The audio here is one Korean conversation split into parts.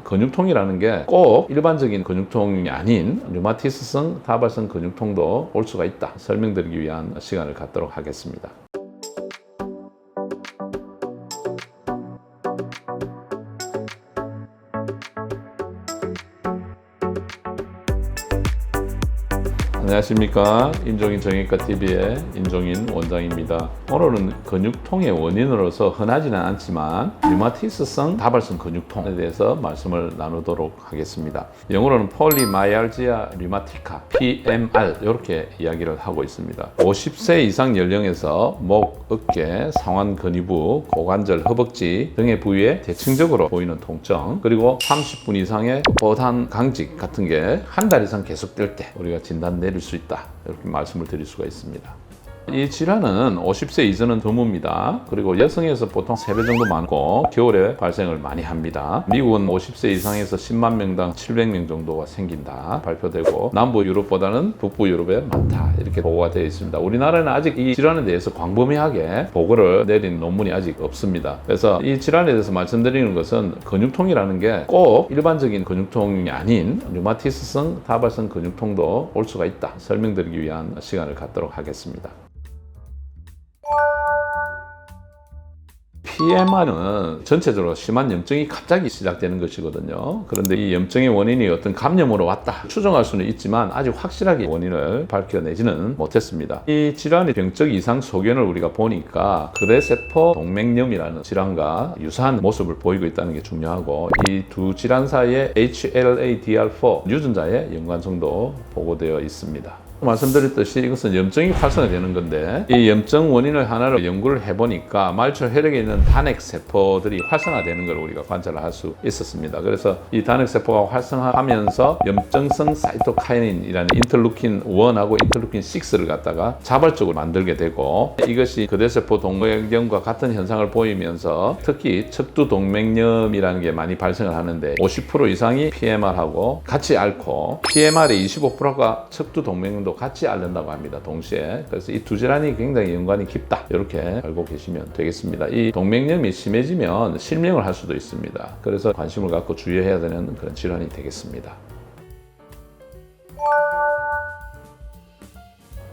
근육통이라는 게 꼭 일반적인 근육통이 아닌 류마티스성 다발성 근육통도 올 수가 있다. 설명드리기 위한 시간을 갖도록 하겠습니다. 안녕하십니까. 인종인 정형외과TV의 인종인 원장입니다. 오늘은 근육통의 원인으로서 흔하지는 않지만 류마티스성 다발성 근육통에 대해서 말씀을 나누도록 하겠습니다. 영어로는 폴리마이알지아 류마티카 PMR 이렇게 이야기를 하고 있습니다. 50세 이상 연령에서 목, 어깨, 상완 근위부, 고관절, 허벅지 등의 부위에 대칭적으로 보이는 통증, 그리고 30분 이상의 뻣뻣한 강직 같은 게 한 달 이상 계속될 때 우리가 진단 내릴 수 있다, 이렇게 말씀을 드릴 수가 있습니다. 이 질환은 50세 이전은 드뭅니다. 그리고 여성에서 보통 3배 정도 많고 겨울에 발생을 많이 합니다. 미국은 50세 이상에서 10만 명당 700명 정도가 생긴다 발표되고, 남부 유럽보다는 북부 유럽에 많다 이렇게 보고가 되어 있습니다. 우리나라는 아직 이 질환에 대해서 광범위하게 보고를 내린 논문이 아직 없습니다. 그래서 이 질환에 대해서 말씀드리는 것은 근육통이라는 게 꼭 일반적인 근육통이 아닌 류마티스성 다발성 근육통도 올 수가 있다, 설명드리기 위한 시간을 갖도록 하겠습니다. PMR은 전체적으로 심한 염증이 갑자기 시작되는 것이거든요. 그런데 이 염증의 원인이 어떤 감염으로 왔다 추정할 수는 있지만 아직 확실하게 원인을 밝혀내지는 못했습니다. 이 질환의 병적 이상 소견을 우리가 보니까 그대세포 동맥염이라는 질환과 유사한 모습을 보이고 있다는 게 중요하고, 이 두 질환 사이에 HLA-DR4 유전자의 연관성도 보고되어 있습니다. 말씀드렸듯이 이것은 염증이 활성화되는 건데, 이 염증 원인을 하나로 연구를 해보니까 말초 혈액에 있는 단핵세포들이 활성화되는 걸 우리가 관찰을 할 수 있었습니다. 그래서 이 단핵세포가 활성화하면서 염증성 사이토카이닌이라는 인터루킨 1하고 인터루킨 6를 갖다가 자발적으로 만들게 되고, 이것이 그대세포 동맥염과 같은 현상을 보이면서 특히 척두동맥염이라는 게 많이 발생을 하는데 50% 이상이 PMR하고 같이 앓고, PMR의 25%가 척두동맥염 같이 앓는다고 합니다, 동시에. 그래서 이 두 질환이 굉장히 연관이 깊다, 이렇게 알고 계시면 되겠습니다. 이 동맥염이 심해지면 실명을 할 수도 있습니다. 그래서 관심을 갖고 주의해야 되는 그런 질환이 되겠습니다.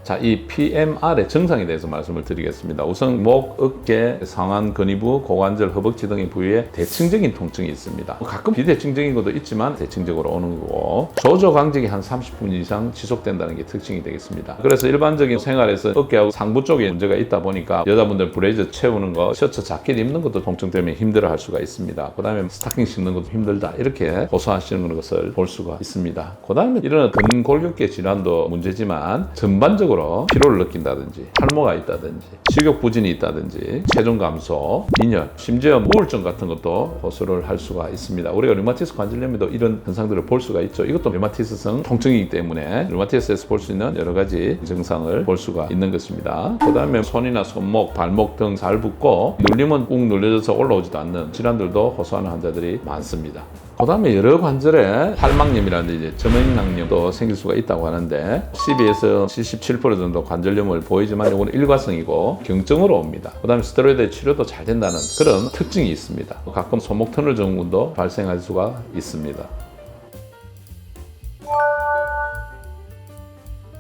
자, 이 PMR의 증상에 대해서 말씀을 드리겠습니다. 우선 목, 어깨, 상완 근위부, 고관절, 허벅지 등의 부위에 대칭적인 통증이 있습니다. 가끔 비대칭적인 것도 있지만 대칭적으로 오는 거고, 조조 강직이 한 30분 이상 지속된다는 게 특징이 되겠습니다. 그래서 일반적인 생활에서 어깨하고 상부 쪽에 문제가 있다 보니까 여자분들 브레이저 채우는 거, 셔츠, 자켓 입는 것도 통증 때문에 힘들어 할 수가 있습니다. 그 다음에 스타킹 신는 것도 힘들다, 이렇게 호소하시는 것을 볼 수가 있습니다. 그 다음에 이런 근골격계 질환도 문제지만 전반적으로 피로를 느낀다든지, 탈모가 있다든지, 식욕 부진이 있다든지, 체중 감소, 빈혈, 심지어 우울증 같은 것도 호소를 할 수가 있습니다. 우리가 류마티스 관절염에도 이런 현상들을 볼 수가 있죠. 이것도 류마티스성 통증이기 때문에 류마티스에서 볼 수 있는 여러 가지 증상을 볼 수가 있는 것입니다. 그 다음에 손이나 손목, 발목 등 잘 붓고 눌리면 꾹 눌려져서 올라오지도 않는 질환들도 호소하는 환자들이 많습니다. 그 다음에 여러 관절에 팔막염이라는 이제 점액낭염도 생길 수가 있다고 하는데 12에서 77% 정도 관절염을 보이지만 이거는 일과성이고 경증으로 옵니다. 그 다음에 스테로이드 치료도 잘 된다는 그런 특징이 있습니다. 가끔 손목 터널 증후군도 발생할 수가 있습니다.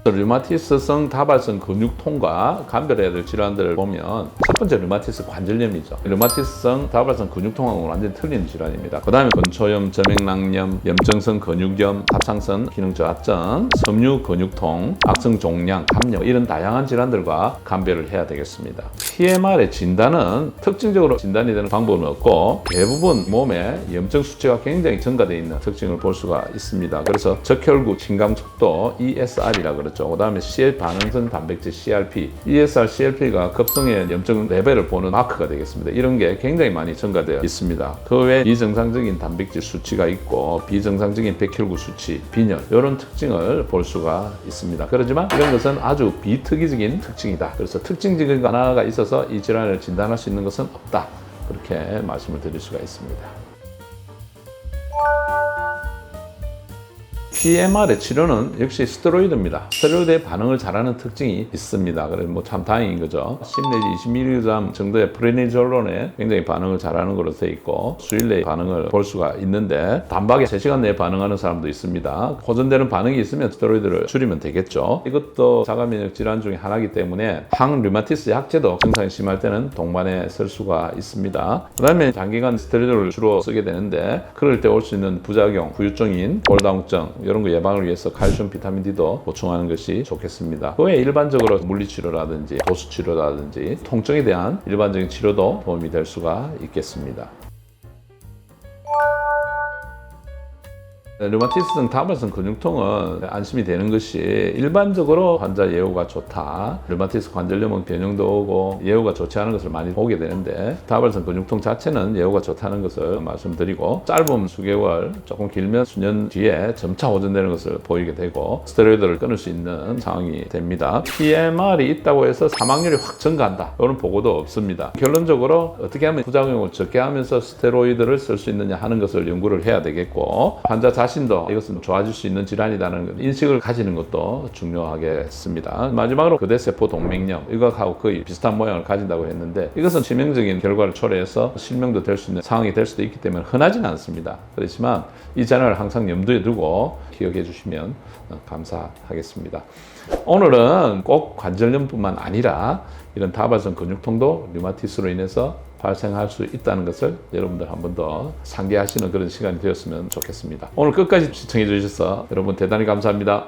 류마티스성 다발성 근육통과 감별해야 될 질환들을 보면 첫 번째 류마티스 관절염이죠. 류마티스성 다발성 근육통하고는 완전히 틀린 질환입니다. 그 다음에 건초염, 점액낭염, 염증성 근육염, 합상선 기능 저하증, 섬유 근육통, 악성 종양, 감염, 이런 다양한 질환들과 감별을 해야 되겠습니다. PMR의 진단은 특징적으로 진단이 되는 방법은 없고 대부분 몸에 염증 수치가 굉장히 증가되어 있는 특징을 볼 수가 있습니다. 그래서 적혈구 침감 척도 ESR이라 그러죠. 그 다음에 CL 반응성 단백질 CRP, ESR, CLP가 급성의 염증 레벨을 보는 마크가 되겠습니다. 이런 게 굉장히 많이 증가되어 있습니다. 그 외에 비정상적인 단백질 수치가 있고 비정상적인 백혈구 수치, 빈혈, 이런 특징을 볼 수가 있습니다. 그렇지만 이런 것은 아주 비특이적인 특징이다. 그래서 특징적인 하나가 있어서 이 질환을 진단할 수 있는 것은 없다, 그렇게 말씀을 드릴 수가 있습니다. PMR의 치료는 역시 스테로이드입니다. 스테로이드의 반응을 잘하는 특징이 있습니다. 그래서 뭐 참 다행인 거죠. 10 내지 20mg 정도의 프레니졸론에 굉장히 반응을 잘하는 것으로 되어 있고 수일 내에 반응을 볼 수가 있는데 단박에 3시간 내에 반응하는 사람도 있습니다. 호전되는 반응이 있으면 스테로이드를 줄이면 되겠죠. 이것도 자가면역 질환 중에 하나이기 때문에 항류마티스 약제도 증상이 심할 때는 동반에 쓸 수가 있습니다. 그 다음에 장기간 스테로이드를 주로 쓰게 되는데 그럴 때 올 수 있는 부작용, 후유증인 골다공증 이런 거 예방을 위해서 칼슘, 비타민 D도 보충하는 것이 좋겠습니다. 그 외에 일반적으로 물리치료라든지 도수치료라든지 통증에 대한 일반적인 치료도 도움이 될 수가 있겠습니다. 류마티스성 다발성 근육통은 안심이 되는 것이 일반적으로 환자 예후가 좋다. 류마티스 관절염은 변형도 오고 예후가 좋지 않은 것을 많이 보게 되는데 다발성 근육통 자체는 예후가 좋다는 것을 말씀드리고 짧으면 수개월, 조금 길면 수년 뒤에 점차 호전되는 것을 보이게 되고 스테로이드를 끊을 수 있는 상황이 됩니다. PMR이 있다고 해서 사망률이 확 증가한다. 이런 보고도 없습니다. 결론적으로 어떻게 하면 부작용을 적게 하면서 스테로이드를 쓸 수 있느냐 하는 것을 연구를 해야 되겠고 환자 자신도 이것은 좋아질 수 있는 질환이라는 인식을 가지는 것도 중요하겠습니다. 마지막으로 거대세포 동맥염 이것하고 거의 비슷한 모양을 가진다고 했는데 이것은 치명적인 결과를 초래해서 실명도 될 수 있는 상황이 될 수도 있기 때문에 흔하지는 않습니다. 그렇지만 이 질환을 항상 염두에 두고 기억해 주시면 감사하겠습니다. 오늘은 꼭 관절염뿐만 아니라 이런 다발성 근육통도 류마티스로 인해서 발생할 수 있다는 것을 여러분들 한 번 더 상기하시는 그런 시간이 되었으면 좋겠습니다. 오늘 끝까지 시청해 주셔서 여러분 대단히 감사합니다.